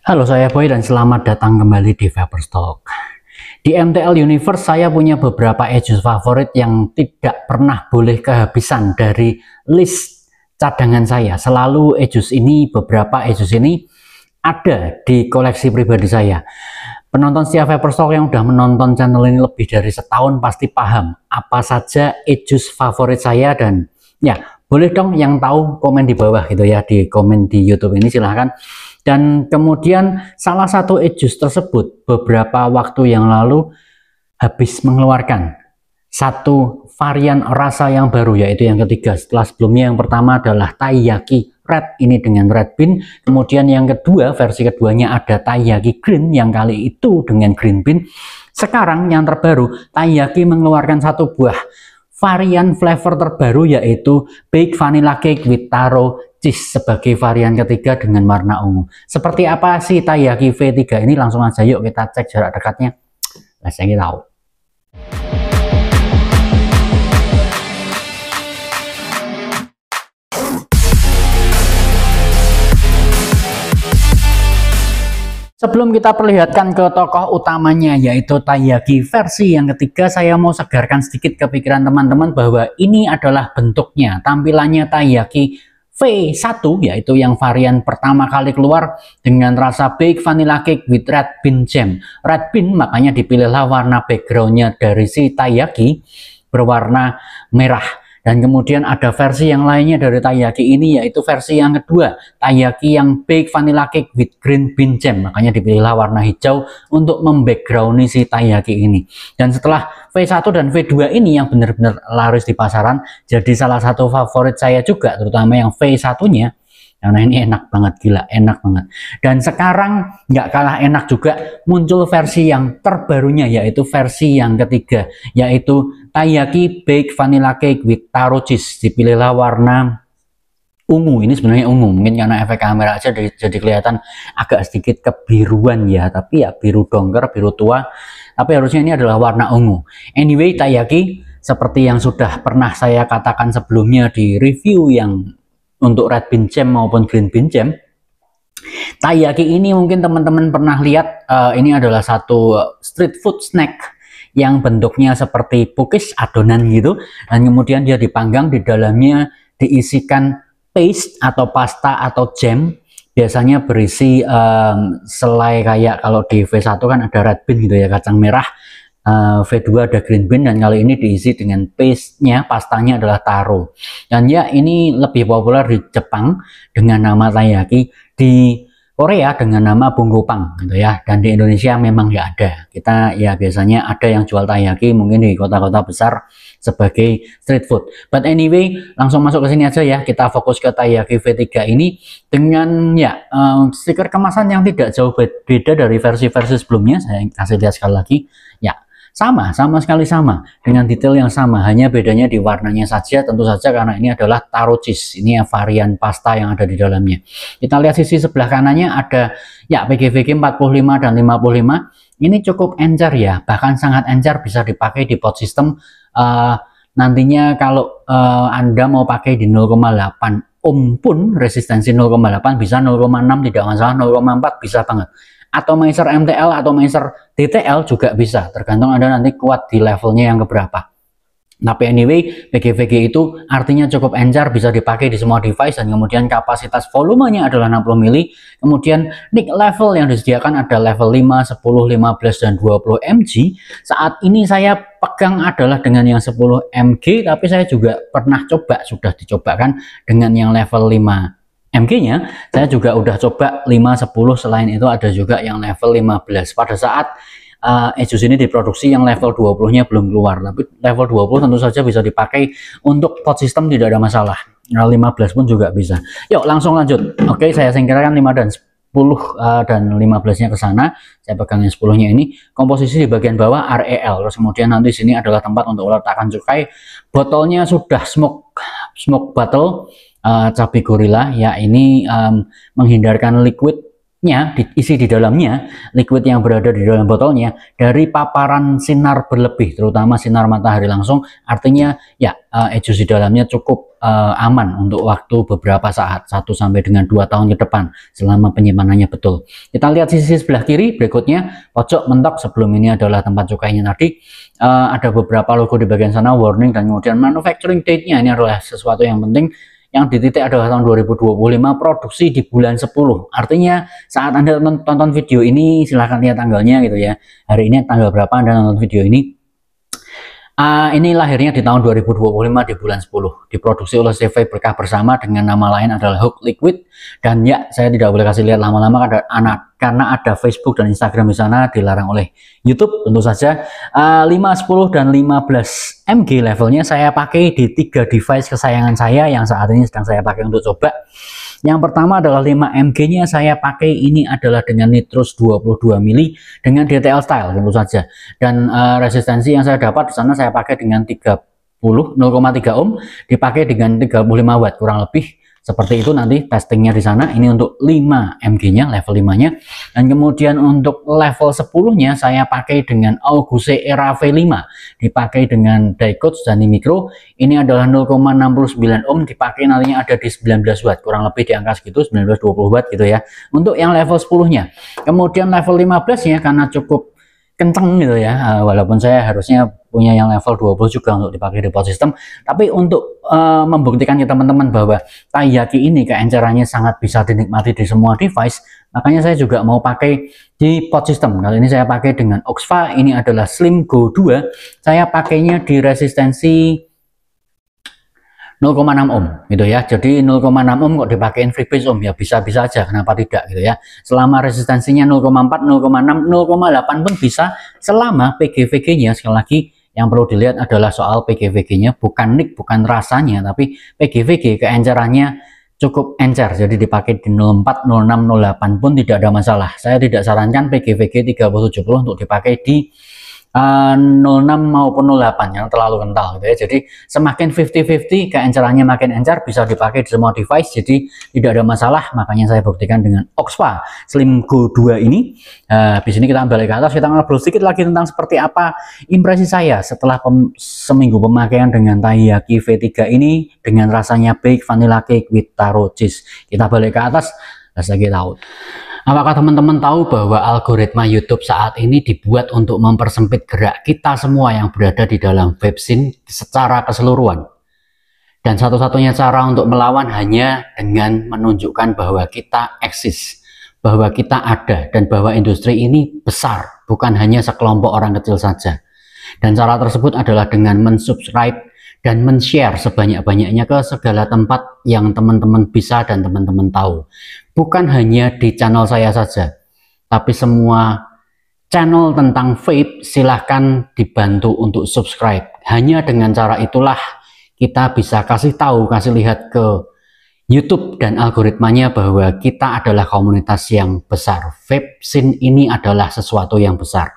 Halo, saya Boy dan selamat datang kembali di Vaporstock. Di MTL Universe saya punya beberapa Aegis favorit yang tidak pernah boleh kehabisan dari list cadangan saya. Selalu beberapa Aegis ini ada di koleksi pribadi saya. Penonton setia Vaporstock yang udah menonton channel ini lebih dari setahun pasti paham apa saja Aegis favorit saya, dan ya boleh dong yang tahu komen di bawah gitu ya, di komen di YouTube ini silahkan. Dan kemudian salah satu Aegis tersebut beberapa waktu yang lalu habis mengeluarkan satu varian rasa yang baru, yaitu yang ketiga. Setelah sebelumnya yang pertama adalah Taiyaki Red, ini dengan Red Bean. Kemudian yang kedua, versi keduanya ada Taiyaki Green yang kali itu dengan Green Bean. Sekarang yang terbaru, Taiyaki mengeluarkan satu buah varian flavor terbaru, yaitu Baked Vanilla Cake with Taro Cheese sebagai varian ketiga dengan warna ungu. Seperti apa sih Taiyaki V3 ini? Langsung aja yuk kita cek jarak dekatnya. Let's check it out. Sebelum kita perlihatkan ke tokoh utamanya, yaitu Taiyaki versi yang ketiga, saya mau segarkan sedikit kepikiran teman-teman bahwa ini adalah bentuknya, tampilannya Taiyaki V1, yaitu yang varian pertama kali keluar dengan rasa Baked Vanilla Cake with Red Bean Jam. Red Bean, makanya dipilihlah warna backgroundnya dari si Taiyaki berwarna merah. Dan kemudian ada versi yang lainnya dari Taiyaki ini, yaitu versi yang kedua, Taiyaki yang Baked Vanilla Cake with Green Bean Jam. Makanya dipilihlah warna hijau untuk membackgroundi si Taiyaki ini. Dan setelah V1 dan V2 ini yang benar-benar laris di pasaran, jadi salah satu favorit saya juga, terutama yang V1-nya. Karena ini enak banget, gila, enak banget. Dan sekarang nggak kalah enak juga, muncul versi yang terbarunya, yaitu versi yang ketiga, yaitu Taiyaki Baked Vanilla Cake with Taro Cheese. Dipilihlah warna ungu. Ini sebenarnya ungu, mungkin karena efek kamera aja jadi kelihatan agak sedikit kebiruan ya, tapi ya biru dongker, biru tua, tapi harusnya ini adalah warna ungu. Anyway, Taiyaki seperti yang sudah pernah saya katakan sebelumnya di review yang untuk Red Bean Jam maupun Green Bean Jam, Taiyaki ini mungkin teman-teman pernah lihat, ini adalah satu street food snack yang bentuknya seperti pukis adonan gitu, dan kemudian dia dipanggang, di dalamnya diisikan paste atau pasta atau jam, biasanya berisi selai, kayak kalau di V1 kan ada red bean gitu ya, kacang merah. V2 ada green bean, dan kali ini diisi dengan paste-nya, pastanya adalah taro. Dan ya, ini lebih populer di Jepang dengan nama Taiyaki, di Korea dengan nama Bunggopang gitu ya, dan di Indonesia memang nggak ada. Kita ya biasanya ada yang jual Taiyaki mungkin di kota-kota besar sebagai street food. But anyway, langsung masuk ke sini aja ya, kita fokus ke Taiyaki V3 ini dengan ya stiker kemasan yang tidak jauh beda dari versi-versi sebelumnya. Saya kasih lihat sekali lagi ya. Sama sekali sama, dengan detail yang sama, hanya bedanya di warnanya saja, tentu saja karena ini adalah taro cheese. Ini ya varian pasta yang ada di dalamnya. Kita lihat sisi sebelah kanannya ada ya PGVG 45 dan 55. Ini cukup encer ya, bahkan sangat encer, bisa dipakai di pot system. Nantinya kalau Anda mau pakai di 0,8 ohm pun, resistensi 0,8 bisa, 0,6 tidak masalah, 0,4 bisa banget. Atomizer MTL, atomizer DTL juga bisa, tergantung Anda nanti kuat di levelnya yang keberapa. Tapi anyway, PGVG itu artinya cukup encer, bisa dipakai di semua device, dan kemudian kapasitas volumenya adalah 60 mili. Kemudian nick level yang disediakan ada level 5, 10, 15, dan 20 mg. Saat ini saya pegang adalah dengan yang 10 mg, tapi saya juga pernah coba, sudah dicobakan dengan yang level 5 mg-nya. Saya juga udah coba 5, 10, selain itu ada juga yang level 15. Pada saat Aegis ini diproduksi yang level 20-nya belum keluar, tapi level 20 tentu saja bisa dipakai untuk pot system, tidak ada masalah. 15 pun juga bisa. Yuk langsung lanjut. Oke, saya singkirkan 5 dan 10 dan 15-nya ke sana. Saya pegang yang 10-nya ini. Komposisi di bagian bawah REL. Terus kemudian nanti sini adalah tempat untuk letakkan cukai. Botolnya sudah smoke bottle cabai gorilla ya, ini menghindarkan liquid diisi di dalamnya, liquid yang berada di dalam botolnya dari paparan sinar berlebih, terutama sinar matahari langsung. Artinya ya e-jus di dalamnya cukup aman untuk waktu beberapa saat, 1 sampai dengan 2 tahun ke depan selama penyimpanannya betul. Kita lihat sisi sebelah kiri berikutnya, pojok mentok. Sebelum ini adalah tempat cukainya tadi, ada beberapa logo di bagian sana, warning, dan kemudian manufacturing date-nya. Ini adalah sesuatu yang penting. Yang dititik adalah tahun 2025, produksi di bulan 10. Artinya saat Anda tonton video ini, silahkan lihat tanggalnya gitu ya. Hari ini tanggal berapa Anda nonton video ini. Ini lahirnya di tahun 2025 di bulan 10. Diproduksi oleh CV Berkah Bersama dengan nama lain adalah Hook Liquid. Dan ya, saya tidak boleh kasih lihat lama-lama karena ada Facebook dan Instagram di sana, dilarang oleh YouTube tentu saja. 5, 10, dan 15 mg levelnya saya pakai di 3 device kesayangan saya yang saat ini sedang saya pakai untuk coba. Yang pertama adalah 5 mg-nya saya pakai ini adalah dengan nitrous 22 mili dengan DTL style tentu saja. Dan resistensi yang saya dapat di sana saya pakai dengan 0,3 ohm, dipakai dengan 35 watt kurang lebih. Seperti itu nanti testingnya di sana. Ini untuk 5 mg-nya, level 5-nya. Dan kemudian untuk level 10-nya saya pakai dengan Auguse Era V5. Dipakai dengan Daicoach dan Micro. Ini adalah 0,69 ohm, dipakai nantinya ada di 19 watt. Kurang lebih di angka segitu, 19-20 watt gitu ya. Untuk yang level 10-nya. Kemudian level 15-nya karena cukup kenceng gitu ya, walaupun saya harusnya punya yang level 20 juga untuk dipakai di pot system, tapi untuk membuktikan ke teman-teman bahwa Taiyaki ini keencerannya sangat bisa dinikmati di semua device, makanya saya juga mau pakai di pot system. Kali ini saya pakai dengan Oxfa, ini adalah Slim Go 2, saya pakainya di resistensi 0,6 ohm gitu ya. Jadi 0,6 ohm kok dipakein freebase ohm ya bisa-bisa aja, kenapa tidak gitu ya. Selama resistensinya 0,4, 0,6, 0,8 pun bisa selama PGVG-nya. Sekali lagi yang perlu dilihat adalah soal PGVG-nya, bukan NIK, bukan rasanya, tapi PGVG keencerannya cukup encer. Jadi dipakai di 04, 06, 08 pun tidak ada masalah. Saya tidak sarankan PGVG 3070 untuk dipakai di 06 maupun 08 yang terlalu kental gitu ya. Jadi semakin 50-50 keencerannya makin encer, bisa dipakai di semua device, jadi tidak ada masalah. Makanya saya buktikan dengan Oxfa Slim Go 2 ini. Di sini kita balik ke atas, kita ngobrol sedikit lagi tentang seperti apa impresi saya setelah seminggu pemakaian dengan Taiyaki V3 ini dengan rasanya baked vanilla cake with taro cheese. Kita balik ke atas, let's check it out. Apakah teman-teman tahu bahwa algoritma YouTube saat ini dibuat untuk mempersempit gerak kita semua yang berada di dalam web scene secara keseluruhan? Dan satu-satunya cara untuk melawan hanya dengan menunjukkan bahwa kita eksis, bahwa kita ada, dan bahwa industri ini besar, bukan hanya sekelompok orang kecil saja. Dan cara tersebut adalah dengan mensubscribe dan men-share sebanyak-banyaknya ke segala tempat yang teman-teman bisa dan teman-teman tahu. Bukan hanya di channel saya saja, tapi semua channel tentang vape silahkan dibantu untuk subscribe. Hanya dengan cara itulah kita bisa kasih tahu, kasih lihat ke YouTube dan algoritmanya bahwa kita adalah komunitas yang besar. Vape scene ini adalah sesuatu yang besar.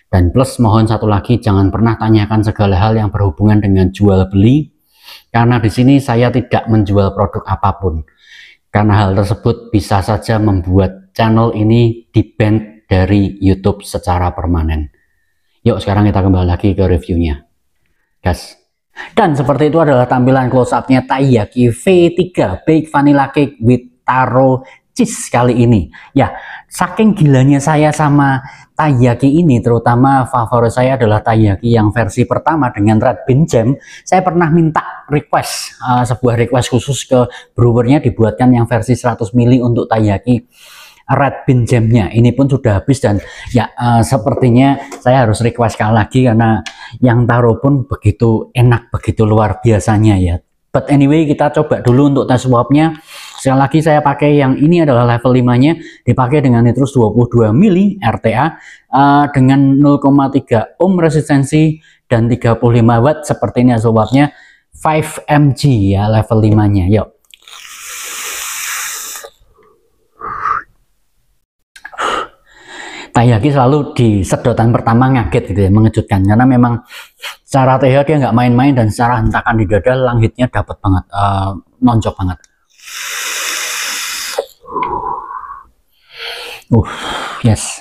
Dan plus mohon satu lagi, jangan pernah tanyakan segala hal yang berhubungan dengan jual beli, karena di sini saya tidak menjual produk apapun. Karena hal tersebut bisa saja membuat channel ini di-ban dari YouTube secara permanen. Yuk sekarang kita kembali lagi ke reviewnya, gas. Dan seperti itu adalah tampilan close up-nya Taiyaki V3 Baked Vanilla Cake with Taro Cheese kali ini. Ya, saking gilanya saya sama Taiyaki ini, terutama favorit saya adalah Taiyaki yang versi pertama dengan Red Bean Jam. Saya pernah minta request, sebuah request khusus ke brewernya dibuatkan yang versi 100 ml untuk Taiyaki Red Bean Jam-nya. Ini pun sudah habis dan ya sepertinya saya harus request sekali lagi karena yang Taro pun begitu enak, begitu luar biasanya ya. But anyway, kita coba dulu untuk tes swapnya. Sekali lagi saya pakai yang ini adalah level 5-nya, dipakai dengan nitrous 22 mili RTA dengan 0,3 ohm resistensi dan 35 watt. Seperti ini swapnya, 5 mg ya level 5-nya. Yuk. Taiyaki selalu di sedotan pertama ngaget gitu ya, mengejutkan karena memang secara TH dia nggak main-main dan secara hentakan di dada langgitnya dapat banget, nonjok banget. Yes.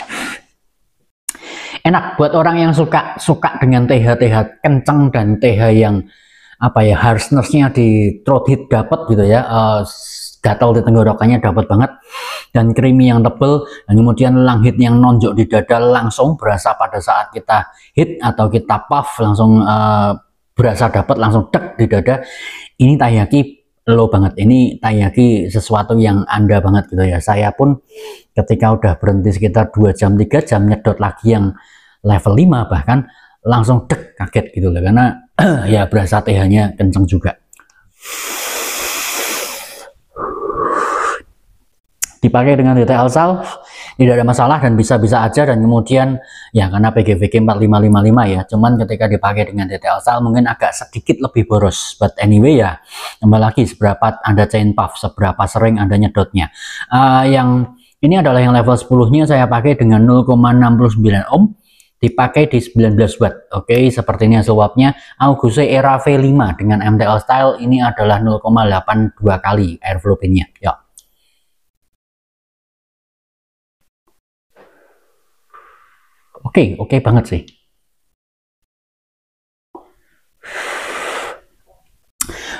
Enak buat orang yang suka dengan TH kenceng dan TH yang apa ya, harshnessnya di throat hit dapat gitu ya, gatal di tenggorokannya dapat banget, dan creamy yang tebel, dan kemudian lang hit yang nonjok di dada langsung berasa pada saat kita hit atau kita puff langsung berasa dapat langsung dek di dada. Ini Taiyaki low banget, ini Taiyaki sesuatu yang Anda banget gitu ya. Saya pun ketika udah berhenti sekitar 2 jam 3 jam nyedot lagi yang level 5 bahkan langsung dek kaget gitu loh, karena ya berasa TH-nya kenceng juga. Dipakai dengan detail salve tidak ada masalah dan bisa-bisa aja, dan kemudian ya karena PGVG 4555 ya, cuman ketika dipakai dengan detail salve mungkin agak sedikit lebih boros, but anyway ya tambah lagi seberapa Anda chain puff, seberapa sering Anda nyedotnya. Yang ini adalah yang level 10 nya saya pakai dengan 0,69 ohm, dipakai di 19 watt. Oke, seperti ini hasil uapnya. Auguse Era V5 dengan MTL style ini adalah 0,82 kali airflow pinnya. Ya. Oke banget sih.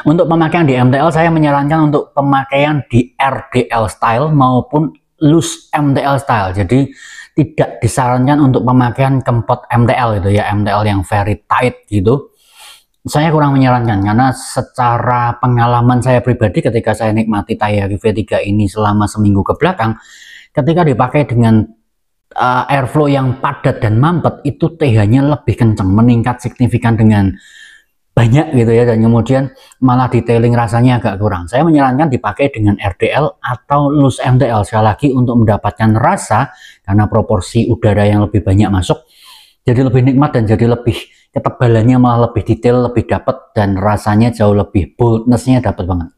Untuk pemakaian di MTL saya menyarankan untuk pemakaian di RDL style maupun loose MTL style. Jadi tidak disarankan untuk pemakaian kempot MTL itu ya, MTL yang very tight gitu. Saya kurang menyarankan karena secara pengalaman saya pribadi ketika saya nikmati Taiyaki V3 ini selama seminggu ke belakang, ketika dipakai dengan airflow yang padat dan mampet, itu TH-nya lebih kencang, meningkat signifikan dengan banyak gitu ya, dan kemudian malah detailing rasanya agak kurang. Saya menyarankan dipakai dengan RDL atau loose MTL sekali lagi untuk mendapatkan rasa, karena proporsi udara yang lebih banyak masuk jadi lebih nikmat dan jadi lebih ketebalannya malah lebih detail, lebih dapat, dan rasanya jauh lebih boldnessnya dapat banget.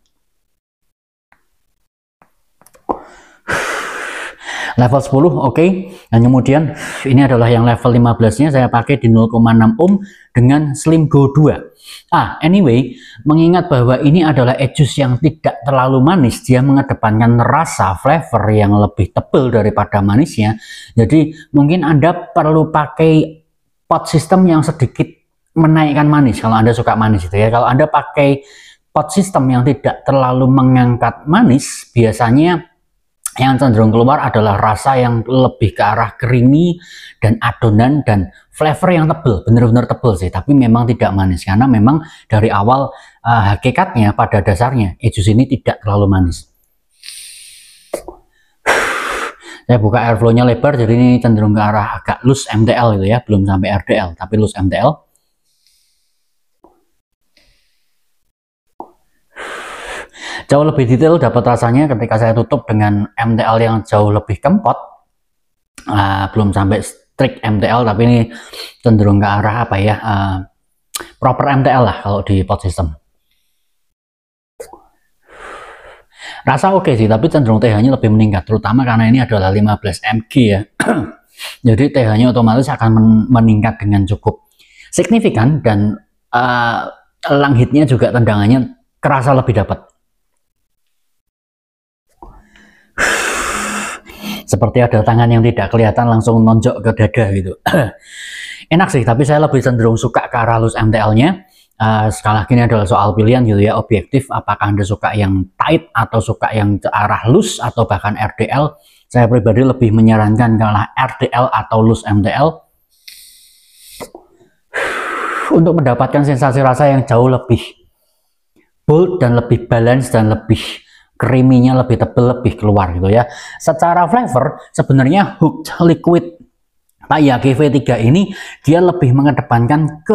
Level 10 oke. Dan kemudian ini adalah yang level 15 nya saya pakai di 0,6 ohm dengan Slim Go 2. Anyway, mengingat bahwa ini adalah Ejus yang tidak terlalu manis, dia mengedepankan rasa flavor yang lebih tebal daripada manisnya, jadi mungkin Anda perlu pakai pot system yang sedikit menaikkan manis kalau Anda suka manis itu ya. Kalau Anda pakai pot system yang tidak terlalu mengangkat manis, biasanya yang cenderung keluar adalah rasa yang lebih ke arah creamy dan adonan dan flavor yang tebal, benar-benar tebal sih, tapi memang tidak manis karena memang dari awal hakikatnya pada dasarnya Ejus ini tidak terlalu manis. Saya buka airflow-nya lebar, jadi ini cenderung ke arah agak loose MTL gitu ya, belum sampai RDL tapi loose MTL. Jauh lebih detail dapat rasanya ketika saya tutup dengan MTL yang jauh lebih kempot. Belum sampai strict MTL, tapi ini cenderung ke arah apa ya, proper MTL lah kalau di pot system. Rasa oke sih, tapi cenderung TH-nya lebih meningkat, terutama karena ini adalah 15 mg ya. Jadi TH-nya otomatis akan meningkat dengan cukup signifikan, dan lang hitnya juga tendangannya kerasa lebih dapat. Seperti ada tangan yang tidak kelihatan langsung nonjok ke dada gitu. Enak sih, tapi saya lebih cenderung suka ke arah loose MTL-nya. Sekali lagi ini adalah soal pilihan gitu ya, objektif, apakah Anda suka yang tight atau suka yang ke arah loose atau bahkan RDL. Saya pribadi lebih menyarankan ke arah RDL atau loose MTL untuk mendapatkan sensasi rasa yang jauh lebih bold dan lebih balance dan lebih creamy-nya lebih tebal, lebih keluar gitu ya. Secara flavor sebenarnya Hooked Liquid Taiyaki V3 ini dia lebih mengedepankan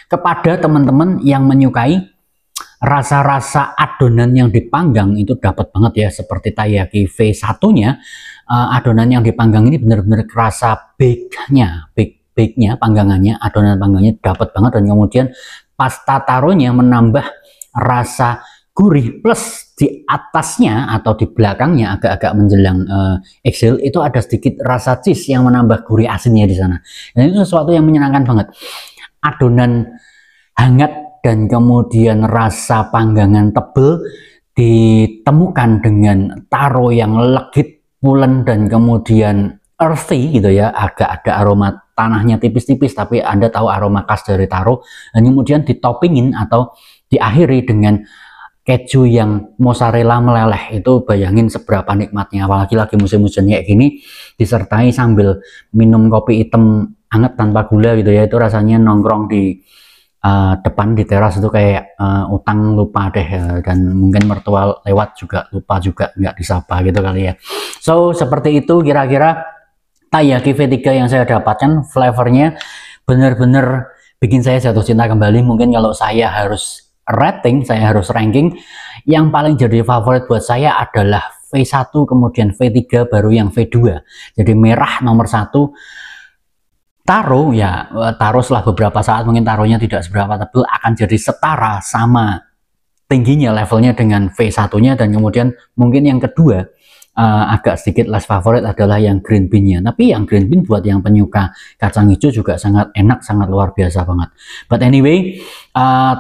kepada teman-teman yang menyukai rasa-rasa adonan yang dipanggang, itu dapat banget ya, seperti Taiyaki V1-nya. Adonan yang dipanggang ini benar-benar kerasa bake-nya, panggangannya, adonan panggangnya dapat banget, dan kemudian pasta taronya menambah rasa gurih, plus di atasnya atau di belakangnya agak-agak menjelang exhale itu ada sedikit rasa cheese yang menambah gurih asinnya di sana. Dan itu sesuatu yang menyenangkan banget. Adonan hangat dan kemudian rasa panggangan tebel ditemukan dengan taro yang legit pulen dan kemudian earthy gitu ya, agak ada aroma tanahnya tipis-tipis, tapi Anda tahu aroma khas dari taro, dan kemudian ditoppingin atau diakhiri dengan keju yang mozzarella meleleh. Itu bayangin seberapa nikmatnya, apalagi lagi musim-musim kayak gini, disertai sambil minum kopi hitam hangat tanpa gula gitu ya, itu rasanya nongkrong di depan di teras itu kayak utang lupa deh ya. Dan mungkin mertua lewat juga lupa juga, nggak disapa gitu kali ya. So seperti itu kira-kira taiyaki V3 yang saya dapatkan. Flavornya bener-bener bikin saya jatuh cinta kembali. Mungkin kalau saya harus rating, saya harus ranking, yang paling jadi favorit buat saya adalah V1, kemudian V3, baru yang V2. Jadi merah nomor 1, taro ya, taro setelah beberapa saat mungkin taronya tidak seberapa tebal akan jadi setara sama tingginya levelnya dengan V1-nya, dan kemudian mungkin yang kedua agak sedikit less favorit adalah yang green bean-nya. Tapi yang green bean buat yang penyuka kacang hijau juga sangat enak, sangat luar biasa banget. But anyway,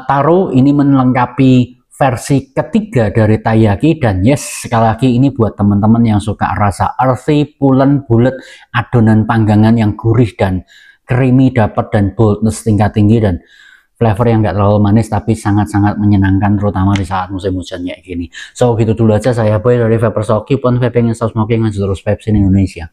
taro ini melengkapi versi ketiga dari taiyaki, dan yes, sekali lagi ini buat teman-teman yang suka rasa earthy, pulen, bulat, adonan panggangan yang gurih dan creamy dapat, dan boldness tingkat tinggi, dan flavor yang nggak terlalu manis tapi sangat-sangat menyenangkan, terutama di saat musim hujan kayak gini. So gitu dulu aja, saya Boy dari Vaporsoki, pun vaping and stop smoking, terus Pepsi Indonesia.